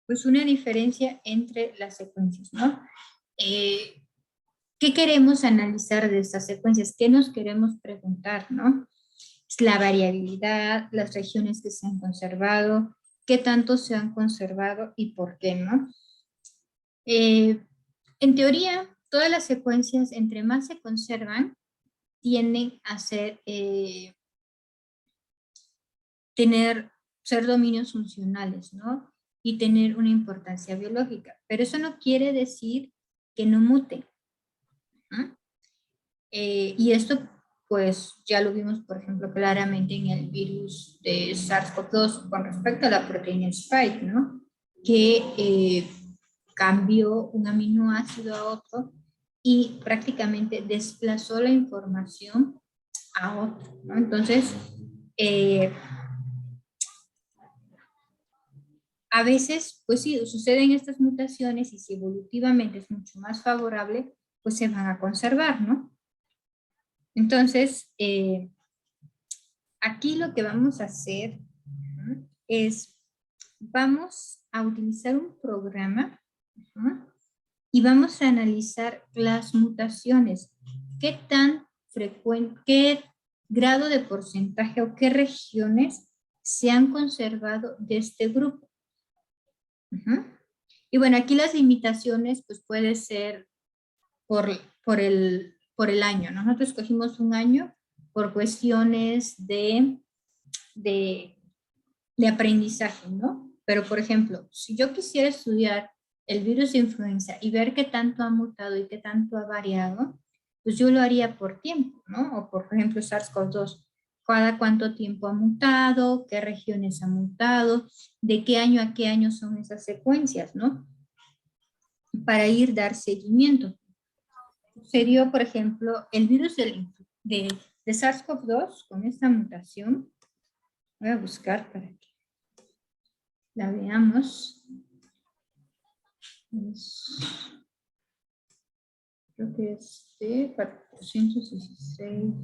pues una diferencia entre las secuencias, ¿no? ¿Qué queremos analizar de estas secuencias? ¿Qué nos queremos preguntar, no? Es la variabilidad, las regiones que se han conservado, qué tanto se han conservado y por qué, ¿no? En teoría, todas las secuencias, entre más se conservan, tienden a ser, ser dominios funcionales, ¿no? Y tener una importancia biológica. Pero eso no quiere decir que no muten, ¿no? Y esto, pues, ya lo vimos, por ejemplo, claramente en el virus de SARS-CoV-2 con respecto a la proteína Spike, ¿no? Que cambió un aminoácido a otro y prácticamente desplazó la información a otro, ¿no? Entonces, a veces, pues sí, suceden estas mutaciones y si evolutivamente es mucho más favorable, pues se van a conservar, ¿no? Entonces, aquí lo que vamos a hacer, ¿no? Es, vamos a utilizar un programa, ¿no? Y vamos a analizar las mutaciones. ¿Qué tan frecuente, qué grado de porcentaje o qué regiones se han conservado de este grupo? Y bueno, aquí las limitaciones pues puede ser por el año, ¿no? Nosotros escogimos un año por cuestiones de aprendizaje, ¿no? Pero por ejemplo, si yo quisiera estudiar el virus de influenza y ver qué tanto ha mutado y qué tanto ha variado, pues yo lo haría por tiempo, ¿no? O por ejemplo SARS-CoV-2, cada cuánto tiempo ha mutado, qué regiones ha mutado, de qué año a qué año son esas secuencias, ¿no? Para dar seguimiento. Sucedió, por ejemplo, el virus de SARS-CoV-2 con esta mutación. Voy a buscar para que la veamos. Creo que es de 416.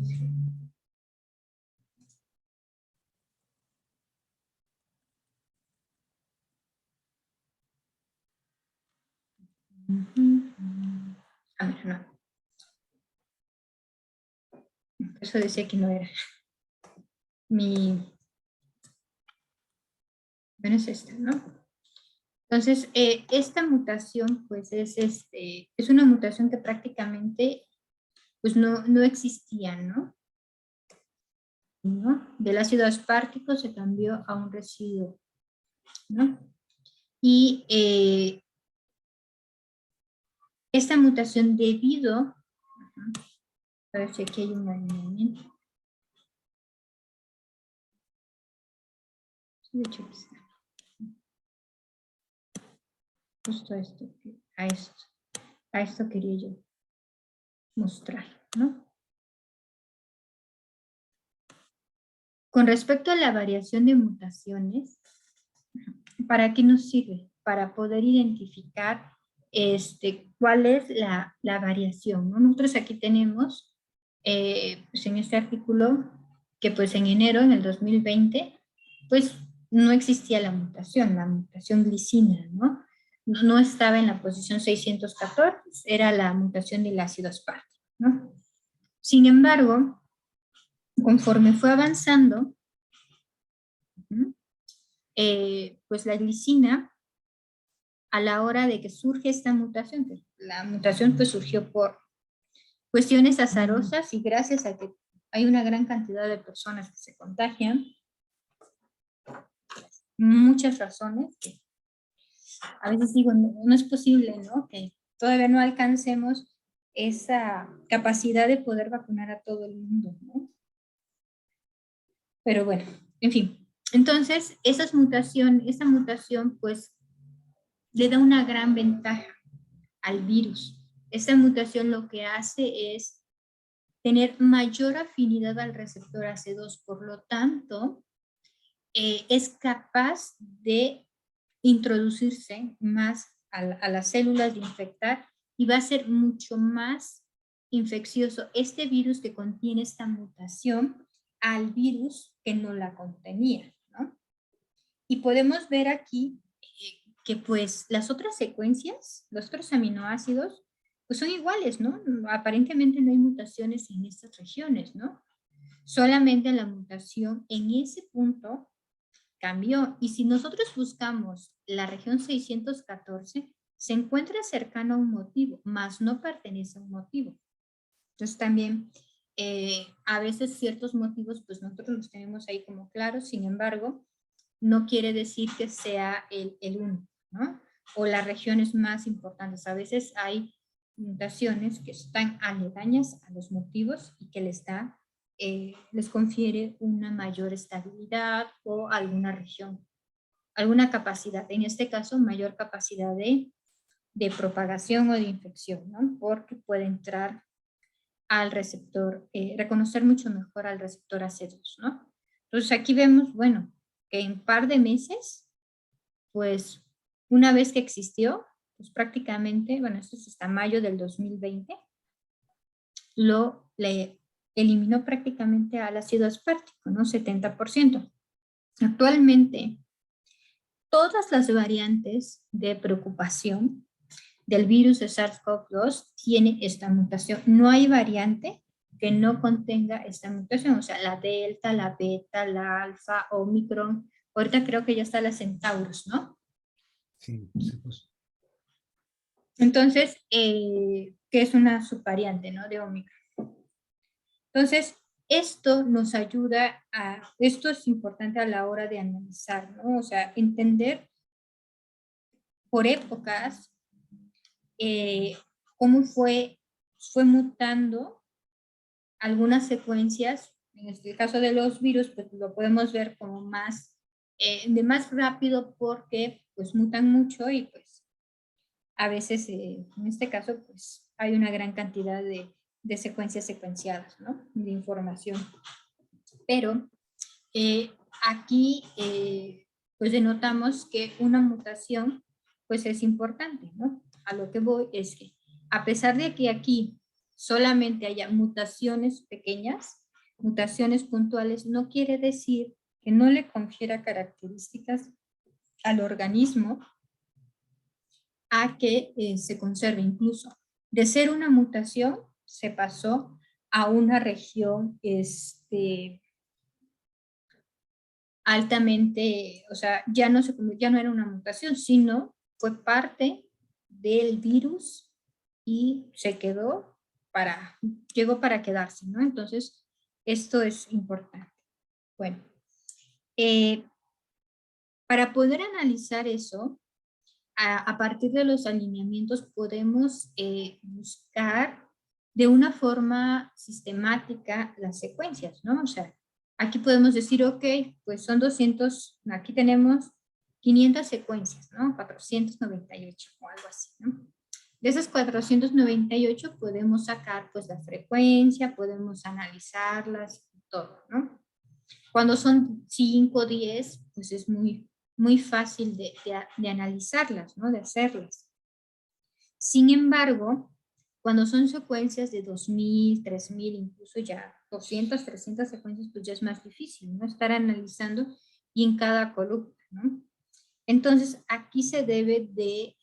A ver, no. Eso decía que no era. Bueno, es esta, ¿no? Entonces, esta mutación, pues, es una mutación que prácticamente, pues, no existía, ¿no? Del ácido aspartico se cambió a un residuo, ¿no? Y esta mutación debido, a ver si aquí hay un alineamiento. De hecho, está. Justo a esto quería yo mostrar, ¿no? Con respecto a la variación de mutaciones, ¿para qué nos sirve? Para poder identificar cuál es la variación, ¿no? Nosotros aquí tenemos, pues en este artículo, que pues en enero, en el 2020, pues no existía la mutación glicina, ¿no? No estaba en la posición 614, era la mutación del ácido aspartico, ¿no? Sin embargo, conforme fue avanzando, pues la glicina, a la hora de que surge esta mutación, que la mutación pues surgió por cuestiones azarosas y gracias a que hay una gran cantidad de personas que se contagian, muchas razones, que a veces digo, no es posible, ¿no? Que todavía no alcancemos esa capacidad de poder vacunar a todo el mundo, ¿no? Pero bueno, en fin. Entonces, esa mutación, pues, le da una gran ventaja al virus. Esta mutación lo que hace es tener mayor afinidad al receptor AC2, por lo tanto, es capaz de introducirse más a las células, de infectar, y va a ser mucho más infeccioso este virus que contiene esta mutación al virus que no la contenía, ¿no? Y podemos ver aquí que pues las otras secuencias, los otros aminoácidos, pues son iguales, ¿no? Aparentemente no hay mutaciones en estas regiones, ¿no? Solamente la mutación en ese punto cambió. Y si nosotros buscamos la región 614, se encuentra cercano a un motivo, mas no pertenece a un motivo. Entonces también a veces ciertos motivos, pues nosotros los tenemos ahí como claros, sin embargo, no quiere decir que sea el único, ¿no? O las regiones más importantes. A veces hay mutaciones que están aledañas a los motivos y que les confiere una mayor estabilidad o alguna región, alguna capacidad, en este caso mayor capacidad de propagación o de infección, ¿no? Porque puede entrar al receptor, reconocer mucho mejor al receptor AC2, ¿no? Entonces aquí vemos, bueno, que en un par de meses, pues una vez que existió, pues prácticamente, bueno, esto es hasta mayo del 2020, le eliminó prácticamente al ácido aspartico, ¿no? 70%. Actualmente, todas las variantes de preocupación del virus de SARS-CoV-2 tiene esta mutación. No hay variante que no contenga esta mutación, o sea, la delta, la beta, la alfa, omicron, ahorita creo que ya está la Centaurus, ¿no? Sí, pues. Entonces, que es una subvariante, ¿no? De omicron. Entonces, esto nos ayuda esto es importante a la hora de analizar, ¿no? O sea, entender por épocas cómo fue mutando algunas secuencias. En este caso de los virus, pues lo podemos ver como de más rápido porque pues mutan mucho y pues a veces en este caso pues hay una gran cantidad de secuencias secuenciadas, ¿no? De información. Pero aquí pues denotamos que una mutación pues es importante, ¿no? A lo que voy es que a pesar de que aquí solamente haya mutaciones pequeñas, mutaciones puntuales, no quiere decir que no le confiera características al organismo a que se conserve. Incluso de ser una mutación se pasó a una región altamente, o sea, ya no era una mutación, sino fue parte del virus y llegó para quedarse, ¿no? Entonces, esto es importante. Bueno, para poder analizar eso, a partir de los alineamientos podemos buscar de una forma sistemática las secuencias, ¿no? O sea, aquí podemos decir, ok, pues son 200, aquí tenemos 500 secuencias, ¿no? 498 o algo así, ¿no? De esas 498 podemos sacar pues la frecuencia, podemos analizarlas, todo, ¿no? Cuando son 5 o 10, pues es muy fácil de analizarlas, ¿no? De hacerlas. Sin embargo, cuando son secuencias de 2000, 3000, incluso ya 200, 300 secuencias, pues ya es más difícil, ¿no? Estar analizando y en cada columna, ¿no? Entonces, aquí se debe de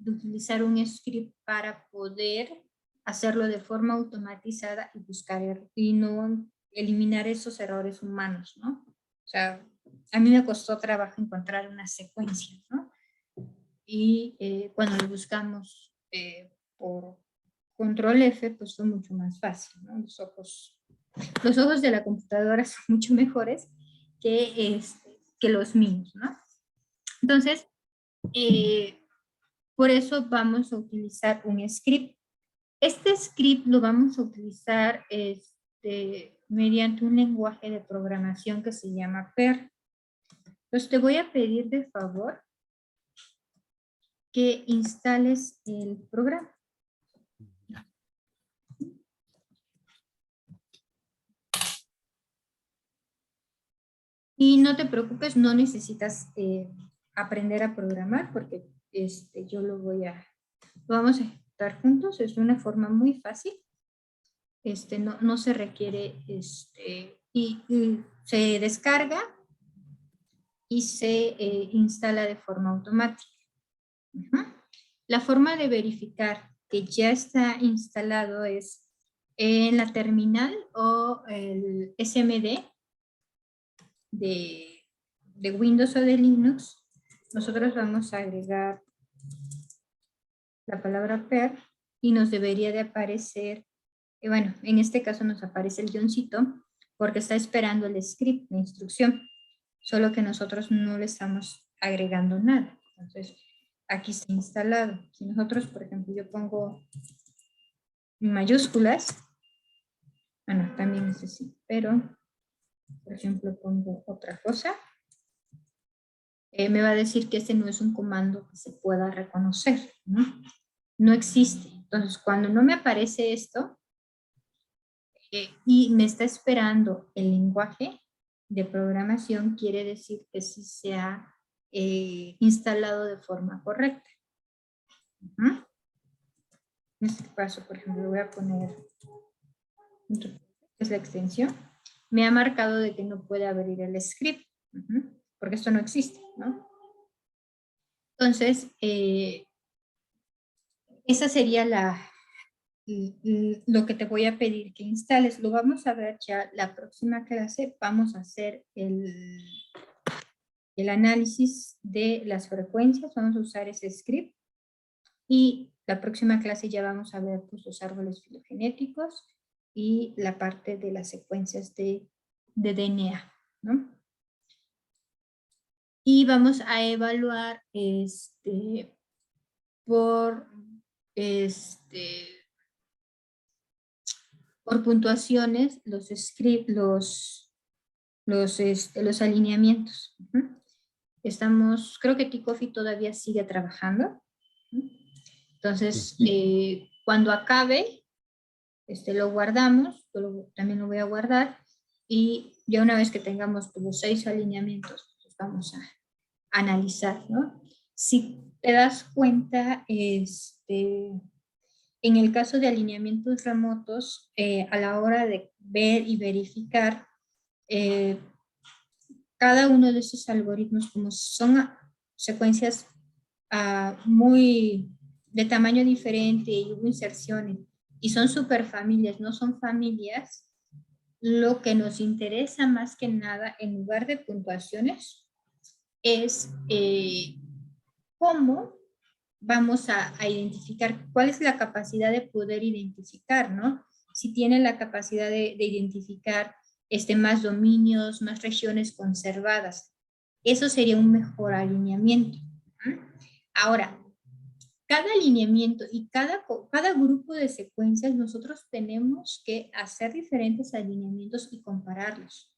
utilizar un script para poder hacerlo de forma automatizada y buscar y no eliminar esos errores humanos, ¿no? O sea, a mí me costó trabajo encontrar una secuencia, ¿no? Y cuando lo buscamos por control F, pues fue mucho más fácil, ¿no? Los ojos de la computadora son mucho mejores que los míos, ¿no? Entonces, por eso vamos a utilizar un script. Este script lo vamos a utilizar mediante un lenguaje de programación que se llama PER. Entonces te voy a pedir de favor que instales el programa. Y no te preocupes, no necesitas aprender a programar porque lo vamos a ejecutar juntos, es de una forma muy fácil. No se requiere, y se descarga y se instala de forma automática. La forma de verificar que ya está instalado es en la terminal o el SMD de Windows o de Linux. Nosotros vamos a agregar la palabra per y nos debería de aparecer, bueno, en este caso nos aparece el guioncito porque está esperando el script, la instrucción, solo que nosotros no le estamos agregando nada. Entonces, aquí está instalado. Si nosotros, por ejemplo, yo pongo mayúsculas, bueno, también es así, pero, por ejemplo, pongo otra cosa, me va a decir que este no es un comando que se pueda reconocer, ¿no? No existe. Entonces, cuando no me aparece esto y me está esperando el lenguaje de programación, quiere decir que sí se ha instalado de forma correcta. En este caso, por ejemplo, voy a poner, es la extensión, me ha marcado de que no puede abrir el script, porque esto no existe, ¿no? Entonces, esa sería lo que te voy a pedir que instales. Lo vamos a ver ya la próxima clase. Vamos a hacer el análisis de las frecuencias. Vamos a usar ese script. Y la próxima clase ya vamos a ver pues, los árboles filogenéticos y la parte de las secuencias de DNA, ¿no? Y vamos a evaluar por puntuaciones los alineamientos. Creo que Tikofi todavía sigue trabajando. Entonces, cuando acabe, lo guardamos, también lo voy a guardar, y ya una vez que tengamos los 6 alineamientos, pues vamos a analizar, ¿no? Si te das cuenta, en el caso de alineamientos remotos, a la hora de ver y verificar, cada uno de esos algoritmos, como son secuencias muy de tamaño diferente y hubo inserciones, y son superfamilias, no son familias, lo que nos interesa más que nada, en lugar de puntuaciones, es cómo vamos a identificar, cuál es la capacidad de poder identificar, ¿no? Si tiene la capacidad de identificar más dominios, más regiones conservadas. Eso sería un mejor alineamiento. Ahora, cada alineamiento y cada grupo de secuencias, nosotros tenemos que hacer diferentes alineamientos y compararlos.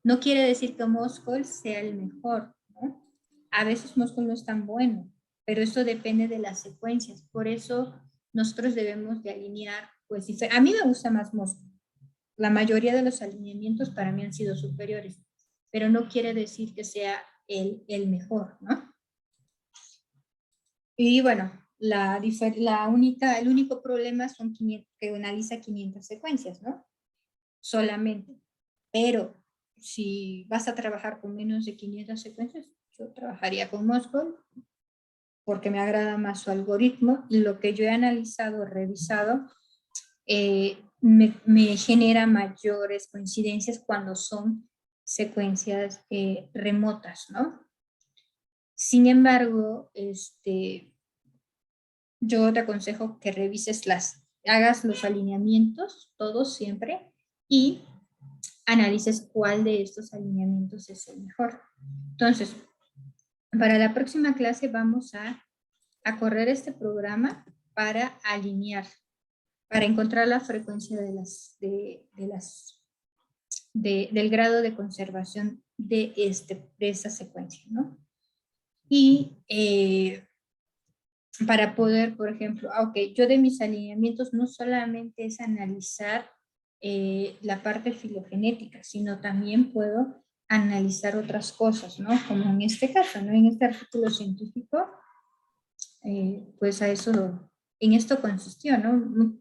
No quiere decir que Moscol sea el mejor, ¿no? A veces Moscol no es tan bueno, pero eso depende de las secuencias. Por eso nosotros debemos de alinear, pues, a mí me gusta más Moscol. La mayoría de los alineamientos para mí han sido superiores, pero no quiere decir que sea el mejor, ¿no? Y bueno, el único problema son que analiza 500 secuencias, ¿no? Solamente. Pero si vas a trabajar con menos de 500 secuencias, yo trabajaría con Moscol porque me agrada más su algoritmo, y lo que yo he analizado, revisado, me genera mayores coincidencias cuando son secuencias remotas, ¿no? Sin embargo, yo te aconsejo que revises hagas los alineamientos, todos siempre, y analices cuál de estos alineamientos es el mejor. Entonces, para la próxima clase vamos a correr este programa para alinear, para encontrar la frecuencia del grado de conservación de esa secuencia, ¿no? Y para poder, por ejemplo, yo de mis alineamientos no solamente es analizar la parte filogenética, sino también puedo analizar otras cosas, ¿no? Como en este caso, ¿no? En este artículo científico, pues en esto consistió, ¿no?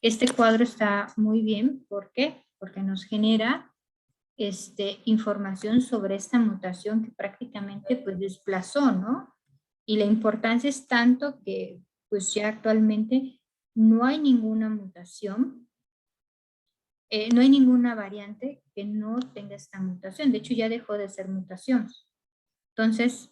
Este cuadro está muy bien, ¿por qué? Porque nos genera información sobre esta mutación que prácticamente pues desplazó, ¿no? Y la importancia es tanto que pues ya actualmente no hay ninguna mutación, no hay ninguna variante que no tenga esta mutación. De hecho, ya dejó de ser mutación. Entonces,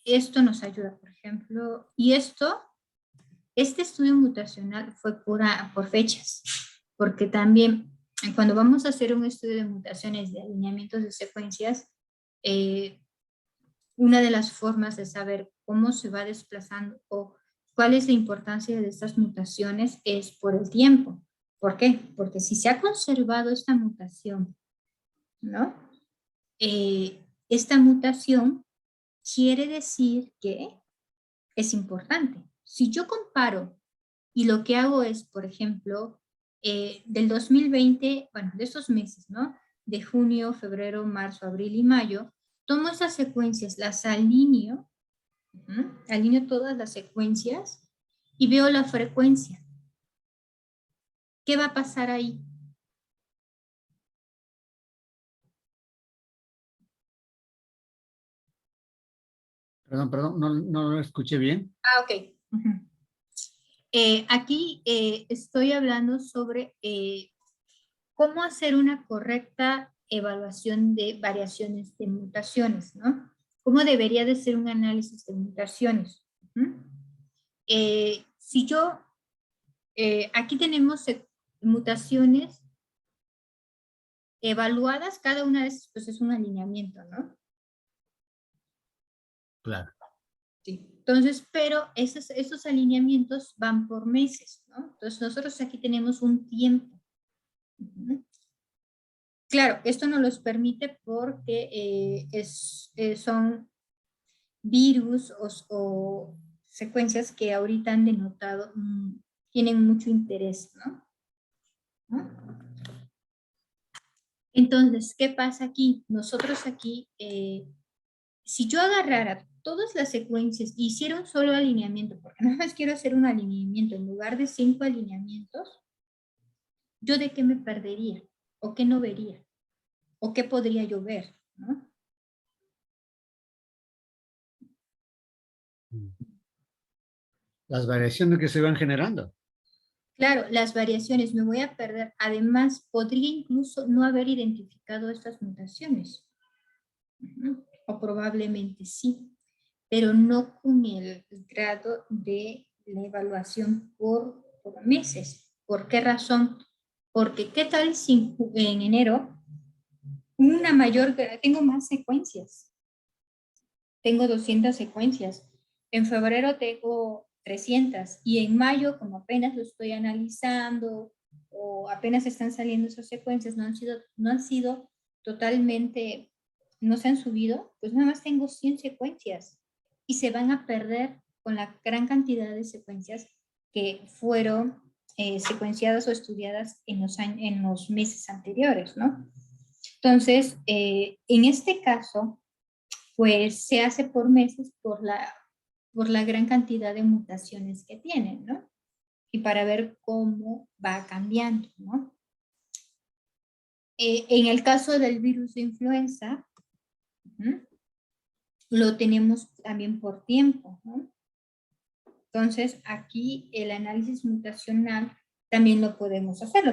esto nos ayuda, por ejemplo, y este estudio mutacional fue por fechas, porque también cuando vamos a hacer un estudio de mutaciones de alineamientos de secuencias, una de las formas de saber cómo se va desplazando o cuál es la importancia de estas mutaciones es por el tiempo. ¿Por qué? Porque si se ha conservado esta mutación, ¿no? Esta mutación quiere decir que es importante. Si yo comparo y lo que hago es, por ejemplo, del 2020, bueno, de estos meses, ¿no? De junio, febrero, marzo, abril y mayo, tomo esas secuencias, las alineo, alineo todas las secuencias y veo la frecuencia. ¿Qué va a pasar ahí? Perdón, no lo escuché bien. Ah, ok. Aquí estoy hablando sobre cómo hacer una correcta evaluación de variaciones de mutaciones, ¿no? ¿Cómo debería de ser un análisis de mutaciones? Si yo, aquí tenemos mutaciones evaluadas, cada una de esas pues es un alineamiento, ¿no? Claro. Sí. Entonces, pero esos alineamientos van por meses, ¿no? Entonces nosotros aquí tenemos un tiempo. Claro, esto nos los permite porque son virus o secuencias que ahorita han denotado, tienen mucho interés, ¿no? Entonces, ¿qué pasa aquí? Nosotros aquí, si yo agarrara todas las secuencias y hiciera un solo alineamiento, porque nada más quiero hacer un alineamiento en lugar de 5 alineamientos, ¿yo de qué me perdería? ¿O qué no vería? ¿O qué podría yo ver? ¿No? Las variaciones que se van generando. Claro, las variaciones me voy a perder. Además, podría incluso no haber identificado estas mutaciones. O probablemente sí, pero no con el grado de la evaluación por meses. ¿Por qué razón? Porque ¿qué tal si en enero tengo más secuencias? Tengo 200 secuencias. En febrero tengo 300 y en mayo, como apenas lo estoy analizando o apenas están saliendo esas secuencias, no han sido totalmente, no se han subido, pues nada más tengo 100 secuencias y se van a perder con la gran cantidad de secuencias que fueron secuenciadas o estudiadas en los meses anteriores, ¿no? Entonces, en este caso, pues se hace por meses por la gran cantidad de mutaciones que tienen, ¿no? Y para ver cómo va cambiando, ¿no? En el caso del virus de influenza, lo tenemos también por tiempo, ¿no? Entonces, aquí el análisis mutacional también lo podemos hacer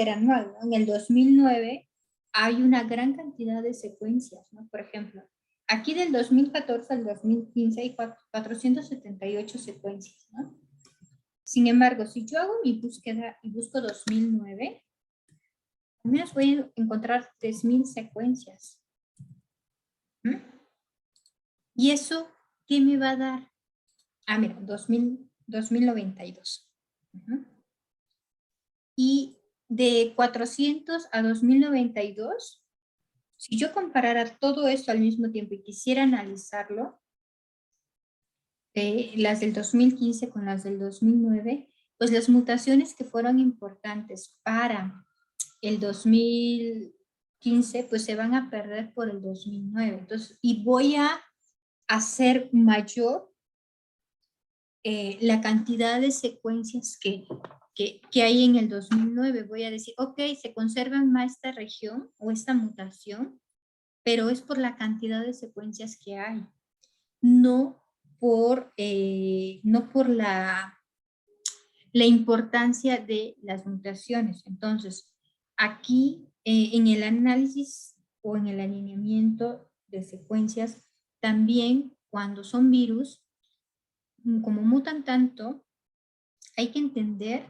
anual, ¿no? En el 2009 hay una gran cantidad de secuencias, ¿no? Por ejemplo, aquí del 2014 al 2015 hay 478 secuencias, ¿no? Sin embargo, si yo hago mi búsqueda y busco 2009, al menos voy a encontrar 3000 secuencias. ¿Y eso qué me va a dar? Ah, mira, 2092. Y de 400 a 2092, si yo comparara todo esto al mismo tiempo y quisiera analizarlo, las del 2015 con las del 2009, pues las mutaciones que fueron importantes para el 2015, pues se van a perder por el 2009. Entonces, y voy a hacer mayor la cantidad de secuencias que que hay en el 2009. Voy a decir, ok, se conserva más esta región o esta mutación, pero es por la cantidad de secuencias que hay, no por la importancia de las mutaciones. Entonces, aquí en el análisis o en el alineamiento de secuencias, también cuando son virus, como mutan tanto, hay que entender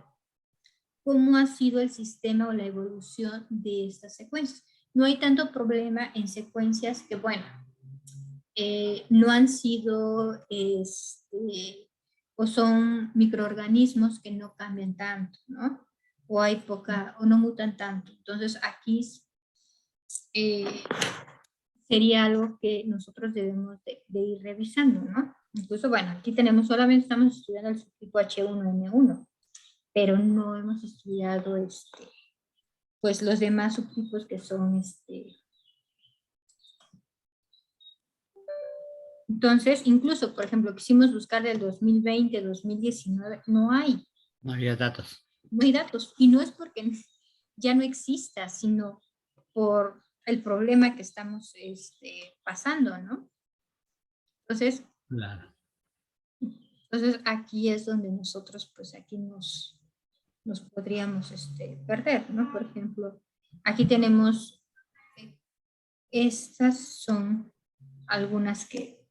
cómo ha sido el sistema o la evolución de estas secuencias. No hay tanto problema en secuencias que, bueno, no han sido, o son microorganismos que no cambian tanto, ¿no? O hay poca, o no mutan tanto. Entonces aquí sería algo que nosotros debemos de ir revisando, ¿no? Incluso, bueno, aquí solamente estamos estudiando el subtipo H1N1, pero no hemos estudiado pues los demás subtipos que son Entonces, incluso, por ejemplo, quisimos buscar del 2020, 2019, no hay. No había datos. No hay datos. Y no es porque ya no exista, sino por el problema que estamos pasando, ¿no? Entonces, Claro. entonces aquí es donde nosotros, pues aquí nos podríamos perder, ¿no? Por ejemplo, aquí tenemos, estas son algunas que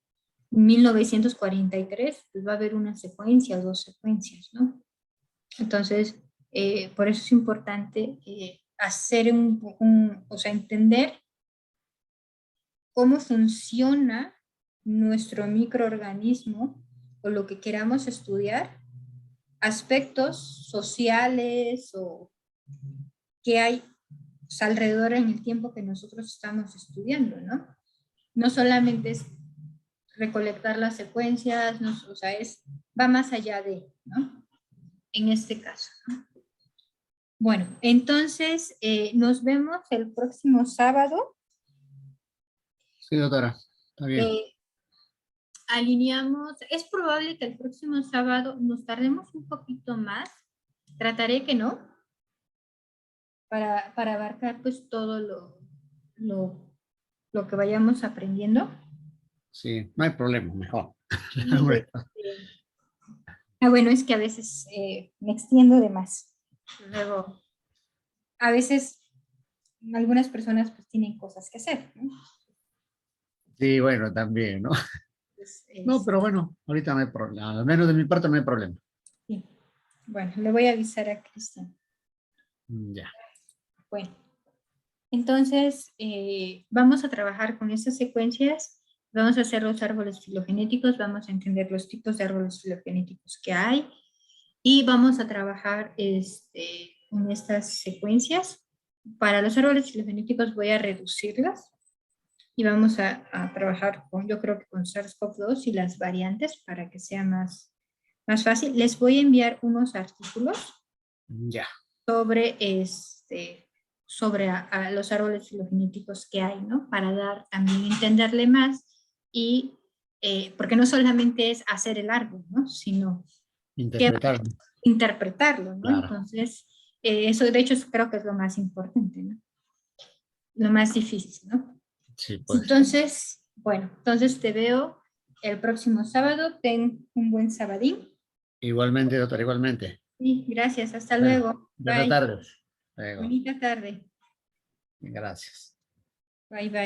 1943, pues va a haber una secuencia o dos secuencias, ¿no? Entonces, por eso es importante hacer o sea, entender cómo funciona nuestro microorganismo o lo que queramos estudiar, aspectos sociales o que hay alrededor en el tiempo que nosotros estamos estudiando, ¿no? No solamente es recolectar las secuencias, no, o sea, va más allá de, ¿no? En este caso, ¿no? Bueno, entonces nos vemos el próximo sábado. Sí, doctora, está bien. Alineamos, es probable que el próximo sábado nos tardemos un poquito más, trataré que no, para abarcar pues todo lo que vayamos aprendiendo. Sí, no hay problema, mejor. Y, bueno, es que a veces me extiendo de más. Luego, a veces algunas personas pues tienen cosas que hacer, ¿no? Sí, bueno, también, ¿no? Pues, No, pero bueno, ahorita no hay problema. Al menos de mi parte no hay problema. sí. Bueno, le voy a avisar a Cristian. Ya. Bueno, entonces vamos a trabajar con estas secuencias, vamos a hacer los árboles filogenéticos, vamos a entender los tipos de árboles filogenéticos que hay y vamos a trabajar con estas secuencias. Para los árboles filogenéticos voy a reducirlas y vamos a trabajar yo creo que con SARS-CoV-2 y las variantes para que sea más fácil. Les voy a enviar unos artículos Ya. sobre sobre a los árboles filogenéticos que hay, ¿no? Para también entenderle más y porque no solamente es hacer el árbol, ¿no? Sino Interpretar. interpretarlo, ¿no? Claro. Entonces, eso de hecho creo que es lo más importante, ¿no? Lo más difícil, ¿no? Sí, pues. Entonces, bueno, entonces te veo el próximo sábado. Ten un buen sabadín. Igualmente, doctor, igualmente. Sí, gracias. Hasta Bueno, luego. buenas Bye. tardes. Luego. Bonita tarde. Gracias. Bye, bye.